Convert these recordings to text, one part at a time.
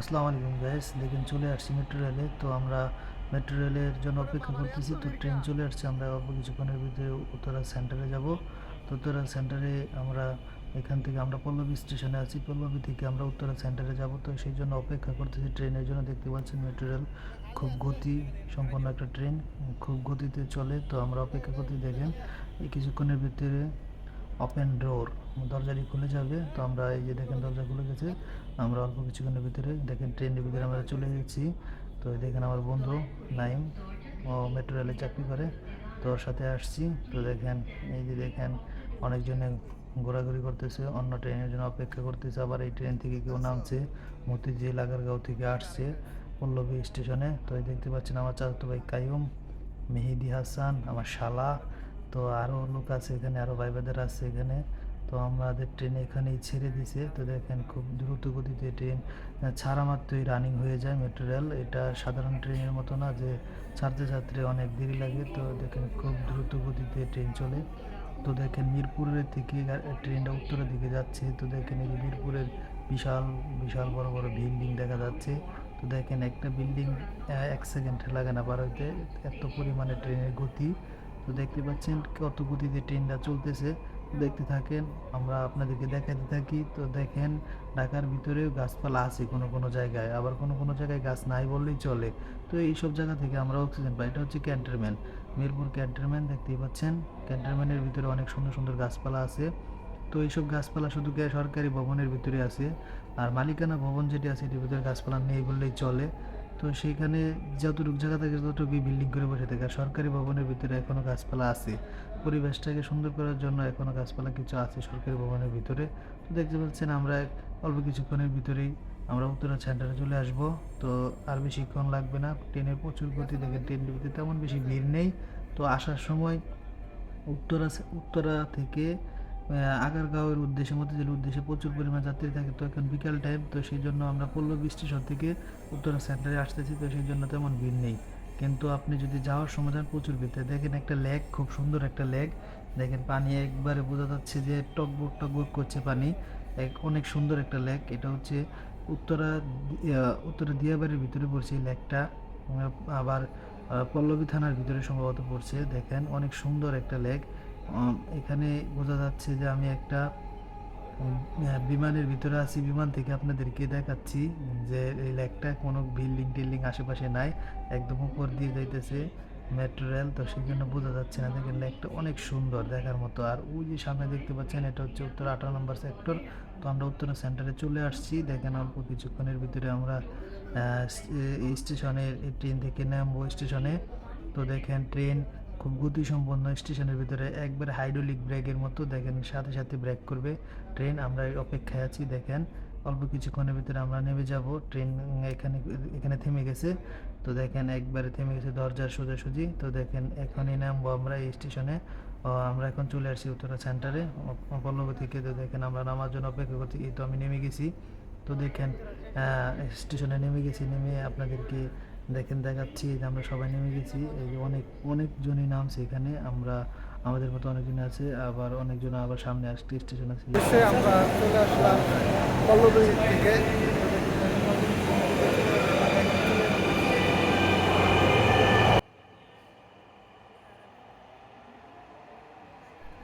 আসসালামু আলাইকুম গাইস, দেখেন চলে আসছি মেট্রো রেলে। তো আমরা মেট্রো রেলের জন্য অপেক্ষা করতেছি। তো ট্রেন চলে আসছে, আমরা অল্প কিছুক্ষণের ভিতরে উত্তরা সেন্টারে যাব। তো উত্তরা সেন্টারে আমরা এখান থেকে আমরা পল্লবী স্টেশনে আছি, পল্লবী থেকে আমরা উত্তরা সেন্টারে যাব। তো সেই জন্য অপেক্ষা করতেছি ট্রেনের জন্য। দেখতে পাচ্ছেন মেট্রো রেল খুব গতি সম্পন্ন একটা ট্রেন, খুব গতিতে চলে। তো আমরা অপেক্ষা করতে দেখেন এই কিছুক্ষণের ভিতরে ওপেন ডোর, দরজাটি খুলে যাবে। তো আমরা এই যে দেখেন দরজা খুলে গেছে, আমরা অল্প কিছুক্ষণের ভিতরে দেখেন ট্রেনের ভিতরে আমরা চলে গেছি। তো দেখেন আমার বন্ধু নাইম, ও মেট্রো রেলে চাকরি করে, তো ওর সাথে আসছি। তো দেখেন এই যে দেখেন অনেকজনে ঘোরাঘুরি করতেছে, অন্য ট্রেনের জন্য অপেক্ষা করতেছে। আবার এই ট্রেন থেকে কেউ নামছে মতিঝিল আগারগাঁও থেকে আসছে পল্লবী স্টেশনে। তো এই দেখতে পাচ্ছেন আমার চাচাতো ভাই কাইয়ুম, মেহেদি হাসান, আমার শালা, তো আরও লোক আছে এখানে, আরও ভাই ব্রাদার আছে এখানে। তো আমাদের ট্রেন এখানেই ছেড়ে দিছে। তো দেখেন খুব দ্রুত গতিতে ট্রেন ছাড়া মাত্রই রানিং হয়ে যায় মেট্রো রেল। এটা সাধারণ ট্রেনের মতো না যে ছাড়তে ছাড়তে অনেক দেরি লাগে। তো দেখেন খুব দ্রুত গতিতে ট্রেন চলে। তো দেখেন মিরপুরের থেকে ট্রেনটা উত্তরের দিকে যাচ্ছে। তো দেখেন এই যে মিরপুরের বিশাল বিশাল বড় বড় বিল্ডিং দেখা যাচ্ছে। তো দেখেন একটা বিল্ডিং 1 সেকেন্ড লাগে না পার হইতে, এত পরিমাণে ট্রেনের গতি। তো দেখতে পাচ্ছেন কত গতিতে ট্রেনটা চলতেছে। দেখতে থাকেন, আমরা আপনাদেরকে দেখাতে থাকি। তো দেখেন ঢাকার ভিতরেও গাছপালা আছে কোনো কোনো জায়গায়, আবার কোনো কোনো জায়গায় গাছ নাই বললেই চলে। তো এইসব জায়গা থেকে আমরা অক্সিজেন পাই। এটা হচ্ছে ক্যান্টনমেন্ট, মিরপুর ক্যান্টনমেন্ট দেখতেই পাচ্ছেন। ক্যান্টনমেন্টের ভিতরে অনেক সুন্দর সুন্দর গাছপালা আছে। তো এইসব গাছপালা শুধু সরকারি ভবনের ভিতরে আছে, আর মালিকানা ভবন যেটি আছে এটির ভিতরে গাছপালা নেই বললেই চলে। তো সেইখানে যতটুকু জায়গা থাকে ততটুকুই বিল্ডিং করে বসে থাকে, আর সরকারি ভবনের ভিতরে এখনও গাছপালা আছে। পরিবেশটাকে সুন্দর করার জন্য এখনও গাছপালা কিছু আছে সরকারি ভবনের ভিতরে। তো দেখতে পাচ্ছেন আমরা অল্প কিছুক্ষণের ভিতরেই আমরা উত্তরা সেন্টারে চলে আসব। তো আর বেশিক্ষণ লাগবে না, ট্রেনের প্রচুর গতি। দেখেন ট্রেনের ভিতরে তেমন বেশি ভিড় নেই। তো আসার সময় উত্তরা উত্তরা থেকে আগারগাঁওয়ের উদ্দেশ্যে, মতিঝিলের উদ্দেশ্যে প্রচুর পরিমাণ যাত্রী থাকে। তো এখন বিকাল টাইম, তো সেই জন্য আমরা পল্লবী স্টেশন থেকে উত্তরা সেন্টারে আসতেছি। তো সেই জন্য তেমন ভিড় নেই। কিন্তু আপনি যদি যাওয়ার সময় যান প্রচুর ভিড় থাকে। দেখেন একটা লেক, খুব সুন্দর একটা লেক। দেখেন পানি একবারে বোঝা যাচ্ছে যে টকবক টকবক করছে পানি। অনেক সুন্দর একটা লেক। এটা হচ্ছে উত্তরা উত্তরা দিয়াবাড়ির ভিতরে পড়ছে এই লেকটা। আবার পল্লবী থানার ভিতরে সম্ভবত পড়ছে। দেখেন অনেক সুন্দর একটা লেক। এখানে বোঝা যাচ্ছে যে আমি একটা বিমানের ভিতরে আছি। বিমান থেকে আপনাদেরকে দেখাচ্ছি যে এই লেকটা, কোনো বিল্ডিং টিল্ডিং আশেপাশে নাই, একদম উপর দিয়ে যাইতেছে মেট্রো রেল। তো সেই জন্য বোঝা যাচ্ছে না। দেখেন লেকটা অনেক সুন্দর দেখার মতো। আর ওই যে সামনে দেখতে পাচ্ছেন এটা হচ্ছে উত্তর 18 নম্বর সেক্টর। তো আমরা উত্তরা সেন্টারে চলে আসছি। দেখেন অল্প কিছুক্ষণের ভিতরে আমরা এই স্টেশনে, এই ট্রেন থেকে নামবো স্টেশনে। তো দেখেন ট্রেন খুব গতিসম্পন্ন, স্টেশনের ভিতরে একবারে হাইড্রোলিক ব্রেকের মতো। দেখেন সাথে সাথে ব্রেক করবে ট্রেন। আমরা অপেক্ষায় আছি। দেখেন অল্প কিছুক্ষণের ভিতরে আমরা নেমে যাব। ট্রেন এখানে এখানে থেমে গেছে। তো দেখেন একবারে থেমে গেছে দরজার সোজাসুজি। তো দেখেন এখনই নামবো আমরা এই স্টেশনে। আমরা এখন চলে আসছি উত্তরা সেন্টারে পল্লবী থেকে। তো দেখেন আমরা নামার জন্য অপেক্ষা করছি। এই তো আমি নেমে গেছি। তো দেখেন স্টেশনে নেমে গেছি। নেমে আপনাদেরকে দেখেন দেখাচ্ছি যে আমরা সবাই নেমে গেছি। এই যে অনেক অনেকজনই নামছে এখানে। আমরা আমাদের মতো অনেকজন আছে, আবার অনেকজন আবার সামনে আসছে স্টেশন আছে। এসে আমরা চলে আসলাম পল্লবী থেকে।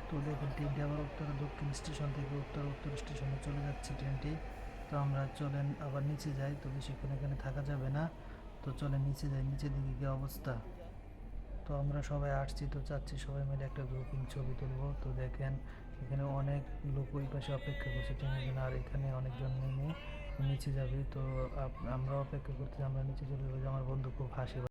তো দেখেন ট্রেনটি আবার উত্তরা দক্ষিণ স্টেশন থেকে উত্তর উত্তর স্টেশনে চলে যাচ্ছে ট্রেনটি। তো আমরা চলেন আবার নিচে যাই। তো বেশিক্ষণ এখানে থাকা যাবে না। তো চলেন নিচে যাই, নিচের দিকে কী অবস্থা। তো আমরা সবাই আসছি, তো চাচ্ছি সবাই মিলে একটা গ্রুপিং ছবি তুলবো। তো দেখেন এখানে অনেক লোক ওই পাশে অপেক্ষা করছে ট্রেনের জন্য, আর এখানে অনেকজন নেমে নিচে যাবে। তো আমরা অপেক্ষা করতে, আমরা নিচে চলে যাবো। আমার বন্ধু খুব হাসি